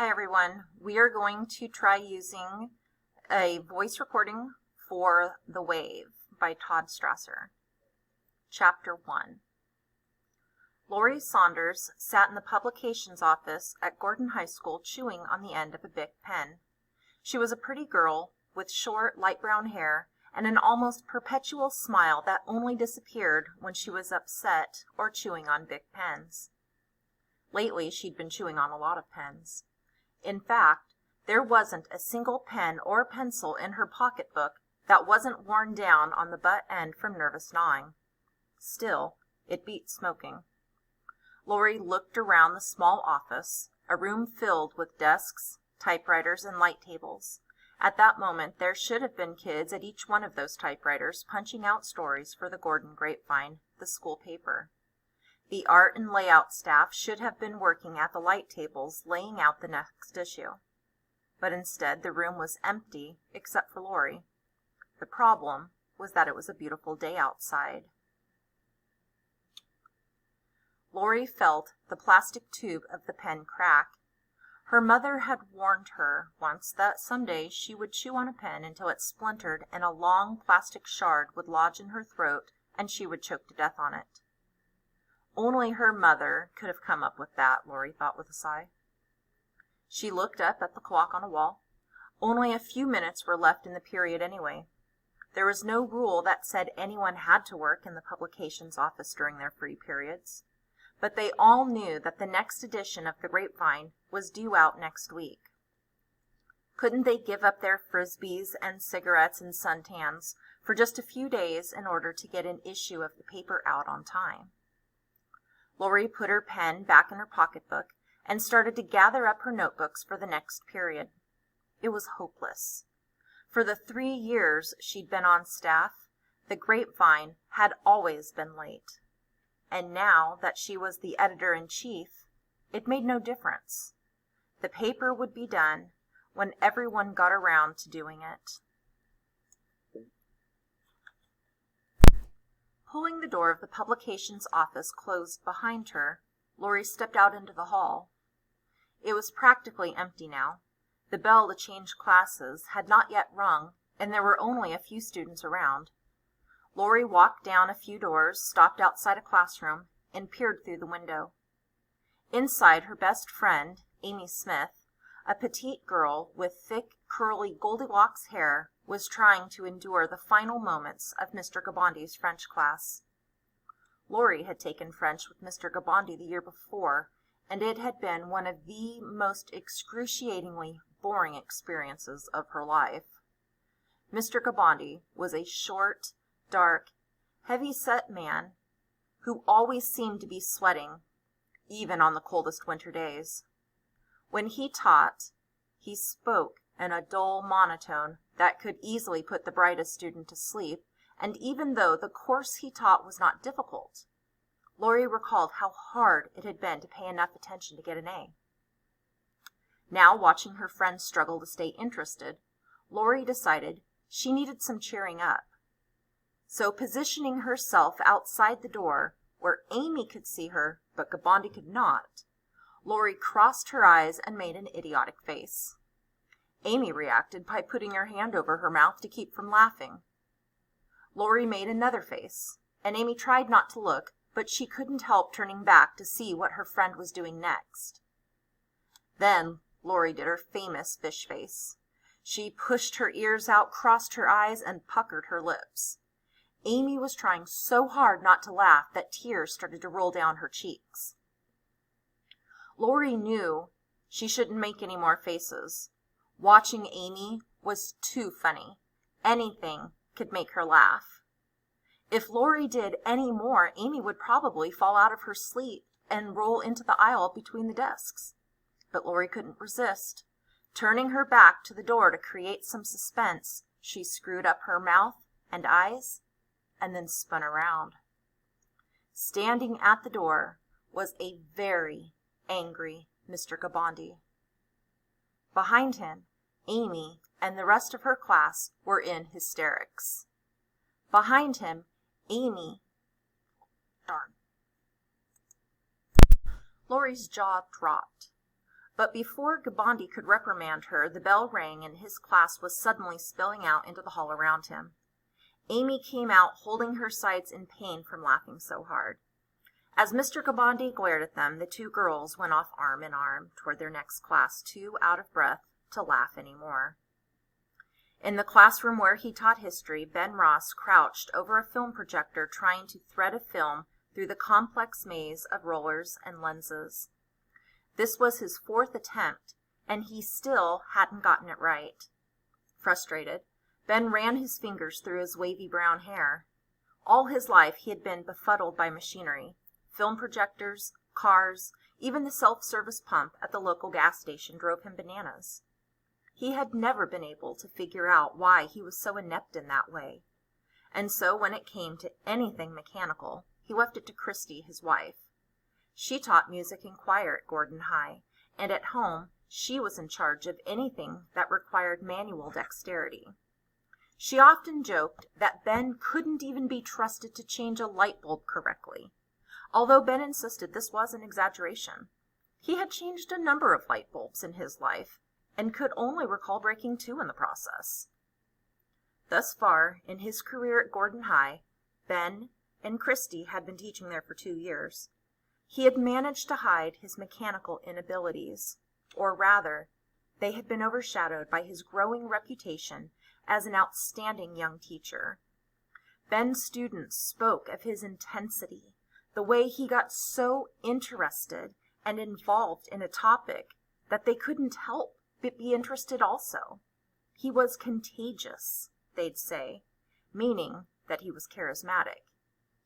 Hi everyone, we are going to try using a voice recording for The Wave by Todd Strasser. Chapter 1. Lori Saunders sat in the publications office at Gordon High School chewing on the end of a Bic pen. She was a pretty girl with short, light brown hair and an almost perpetual smile that only disappeared when she was upset or chewing on Bic pens. Lately, she'd been chewing on a lot of pens. In fact, there wasn't a single pen or pencil in her pocketbook that wasn't worn down on the butt end from nervous gnawing. Still, it beat smoking. Lori looked around the small office, a room filled with desks, typewriters, and light tables. At that moment, there should have been kids at each one of those typewriters punching out stories for the Gordon Grapevine, the school paper. The art and layout staff should have been working at the light tables laying out the next issue. But instead, the room was empty except for Lori. The problem was that it was a beautiful day outside. Lori felt the plastic tube of the pen crack. Her mother had warned her once that someday she would chew on a pen until it splintered and a long plastic shard would lodge in her throat and she would choke to death on it. Only her mother could have come up with that, Lori thought with a sigh. She looked up at the clock on a wall. Only a few minutes were left in the period anyway. There was no rule that said anyone had to work in the publications office during their free periods. But they all knew that the next edition of the Grapevine was due out next week. Couldn't they give up their frisbees and cigarettes and suntans for just a few days in order to get an issue of the paper out on time? Lori put her pen back in her pocketbook and started to gather up her notebooks for the next period. It was hopeless. For the 3 years she'd been on staff, the Grapevine had always been late. And now that she was the editor-in-chief, it made no difference. The paper would be done when everyone got around to doing it. Pulling the door of the publications office closed behind her, Lori stepped out into the hall. It was practically empty now. The bell to change classes had not yet rung, and there were only a few students around. Lori walked down a few doors, stopped outside a classroom, and peered through the window. Inside, her best friend, Amy Smith, a petite girl with thick, curly Goldilocks hair, was trying to endure the final moments of Mr. Gabondi's French class. Lori had taken French with Mr. Gabondi the year before, and it had been one of the most excruciatingly boring experiences of her life. Mr. Gabondi was a short, dark, heavy-set man who always seemed to be sweating, even on the coldest winter days. When he taught, he spoke in a dull monotone that could easily put the brightest student to sleep, and even though the course he taught was not difficult, Lori recalled how hard it had been to pay enough attention to get an A. Now, watching her friends struggle to stay interested, Lori decided she needed some cheering up. So, positioning herself outside the door, where Amy could see her, but Gabondi could not, Lori crossed her eyes and made an idiotic face. Amy reacted by putting her hand over her mouth to keep from laughing. Lori made another face, and Amy tried not to look, but she couldn't help turning back to see what her friend was doing next. Then Lori did her famous fish face. She pushed her ears out, crossed her eyes, and puckered her lips. Amy was trying so hard not to laugh that tears started to roll down her cheeks. Lori knew she shouldn't make any more faces. Watching Amy was too funny. Anything could make her laugh. If Lori did any more, Amy would probably fall out of her sleep and roll into the aisle between the desks. But Lori couldn't resist. Turning her back to the door to create some suspense, she screwed up her mouth and eyes and then spun around. Standing at the door was a very angry Mr. Gabondi. Behind him, Amy and the rest of her class were in hysterics. Behind him, Amy... Darn. Lori's jaw dropped. But before Gabandi could reprimand her, the bell rang and his class was suddenly spilling out into the hall around him. Amy came out holding her sides in pain from laughing so hard. As Mr. Gabandi glared at them, the two girls went off arm in arm toward their next class, too out of breath to laugh any more. In the classroom where he taught history, Ben Ross crouched over a film projector trying to thread a film through the complex maze of rollers and lenses. This was his fourth attempt, and he still hadn't gotten it right. Frustrated, Ben ran his fingers through his wavy brown hair. All his life he had been befuddled by machinery, film projectors, cars, even the self-service pump at the local gas station drove him bananas. He had never been able to figure out why he was so inept in that way. And so when it came to anything mechanical, he left it to Christy, his wife. She taught music and choir at Gordon High, and at home she was in charge of anything that required manual dexterity. She often joked that Ben couldn't even be trusted to change a light bulb correctly, although Ben insisted this was an exaggeration. He had changed a number of light bulbs in his life, and could only recall breaking 2 in the process. Thus far, in his career at Gordon High, Ben and Christy had been teaching there for 2 years. He had managed to hide his mechanical inabilities, or rather, they had been overshadowed by his growing reputation as an outstanding young teacher. Ben's students spoke of his intensity, the way he got so interested and involved in a topic that they couldn't help but be interested also. He was contagious, they'd say, meaning that he was charismatic.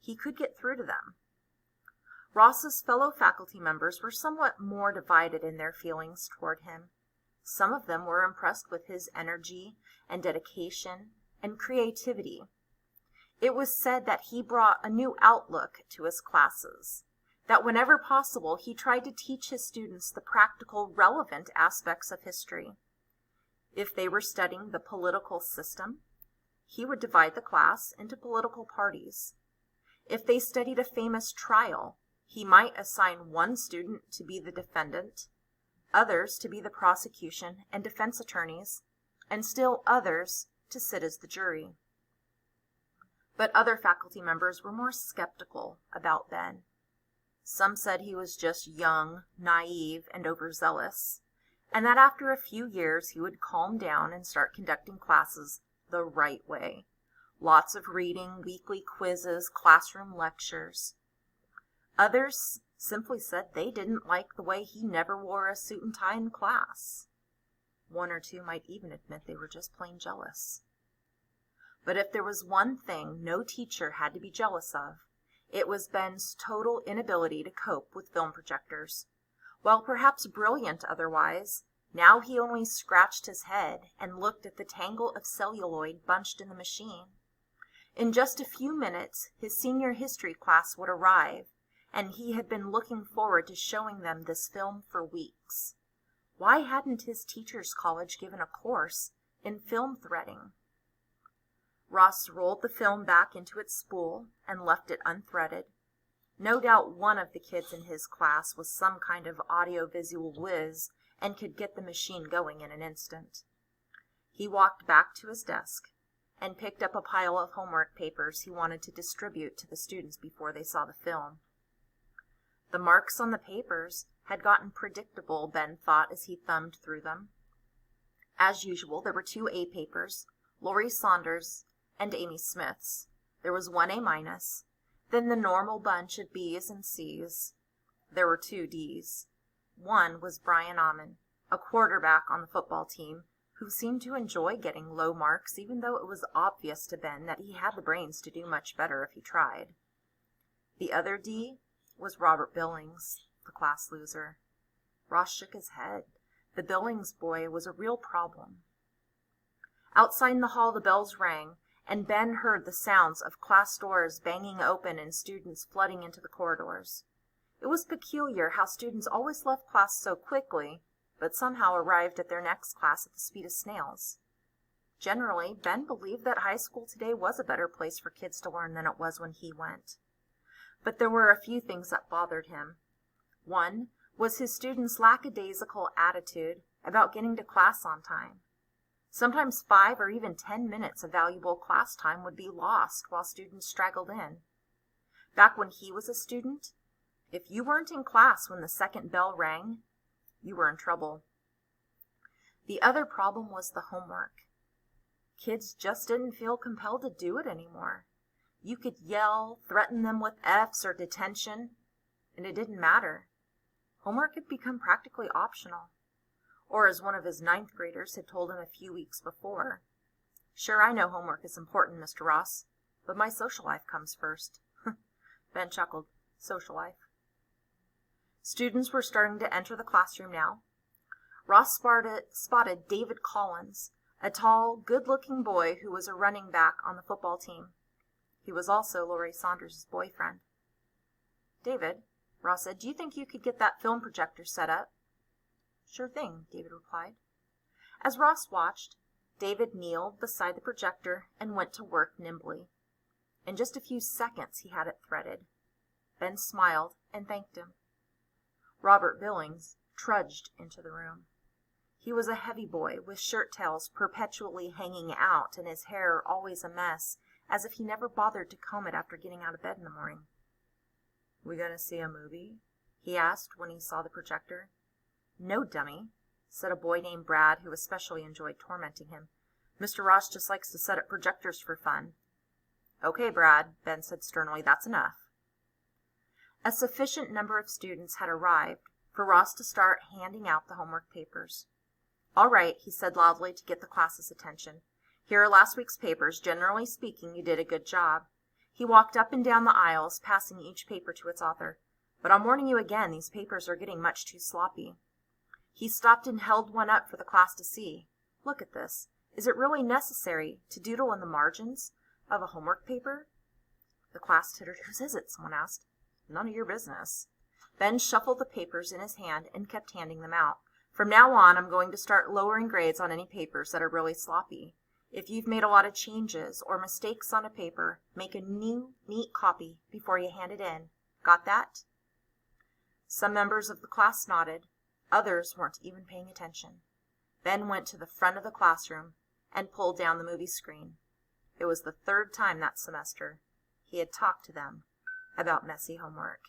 He could get through to them. Ross's fellow faculty members were somewhat more divided in their feelings toward him. Some of them were impressed with his energy and dedication and creativity. It was said that he brought a new outlook to his classes, that whenever possible he tried to teach his students the practical, relevant aspects of history. If they were studying the political system, he would divide the class into political parties. If they studied a famous trial, he might assign one student to be the defendant, others to be the prosecution and defense attorneys, and still others to sit as the jury. But other faculty members were more skeptical about Ben. Some said he was just young, naive, and overzealous, and that after a few years he would calm down and start conducting classes the right way. Lots of reading, weekly quizzes, classroom lectures. Others simply said they didn't like the way he never wore a suit and tie in class. 1 or 2 might even admit they were just plain jealous. But if there was one thing no teacher had to be jealous of, it was Ben's total inability to cope with film projectors. While perhaps brilliant otherwise, now he only scratched his head and looked at the tangle of celluloid bunched in the machine. In just a few minutes, his senior history class would arrive, and he had been looking forward to showing them this film for weeks. Why hadn't his teacher's college given a course in film threading? Ross rolled the film back into its spool and left it unthreaded. No doubt one of the kids in his class was some kind of audiovisual whiz and could get the machine going in an instant. He walked back to his desk and picked up a pile of homework papers he wanted to distribute to the students before they saw the film. The marks on the papers had gotten predictable, Ben thought as he thumbed through them. As usual, there were 2 A papers, Lori Saunders and Amy Smith's. There was 1 A-, then the normal bunch of B's and C's. There were 2 D's. One was Brian Amon, a quarterback on the football team, who seemed to enjoy getting low marks even though it was obvious to Ben that he had the brains to do much better if he tried. The other D was Robert Billings, the class loser. Ross shook his head. The Billings boy was a real problem. Outside in the hall the bells rang, and Ben heard the sounds of class doors banging open and students flooding into the corridors. It was peculiar how students always left class so quickly, but somehow arrived at their next class at the speed of snails. Generally, Ben believed that high school today was a better place for kids to learn than it was when he went. But there were a few things that bothered him. One was his students' lackadaisical attitude about getting to class on time. Sometimes 5 or even 10 minutes of valuable class time would be lost while students straggled in. Back when he was a student, if you weren't in class when the second bell rang, you were in trouble. The other problem was the homework. Kids just didn't feel compelled to do it anymore. You could yell, threaten them with F's or detention, and it didn't matter. Homework had become practically optional. Or as one of his 9th graders had told him a few weeks before, "Sure, I know homework is important, Mr. Ross, but my social life comes first." Ben chuckled. Social life. Students were starting to enter the classroom now. Ross spotted David Collins, a tall, good-looking boy who was a running back on the football team. He was also Laurie Saunders' boyfriend. "David," Ross said, "do you think you could get that film projector set up?" "Sure thing," David replied. As Ross watched, David kneeled beside the projector and went to work nimbly. In just a few seconds he had it threaded. Ben smiled and thanked him. Robert Billings trudged into the room. He was a heavy boy with shirt tails perpetually hanging out and his hair always a mess, as if he never bothered to comb it after getting out of bed in the morning. "We gonna see a movie?" he asked when he saw the projector. "No, dummy," said a boy named Brad who especially enjoyed tormenting him. "Mr. Ross just likes to set up projectors for fun." "Okay, Brad," Ben said sternly, "that's enough." A sufficient number of students had arrived for Ross to start handing out the homework papers. "All right," he said loudly to get the class's attention. "Here are last week's papers. Generally speaking, you did a good job." He walked up and down the aisles, passing each paper to its author. "But I'm warning you again, these papers are getting much too sloppy." He stopped and held one up for the class to see. "Look at this. Is it really necessary to doodle in the margins of a homework paper?" The class tittered. "Whose is it?" someone asked. "None of your business." Ben shuffled the papers in his hand and kept handing them out. "From now on, I'm going to start lowering grades on any papers that are really sloppy. If you've made a lot of changes or mistakes on a paper, make a new, neat copy before you hand it in. Got that?" Some members of the class nodded. Others weren't even paying attention. Ben went to the front of the classroom and pulled down the movie screen. It was the 3rd time that semester he had talked to them about messy homework.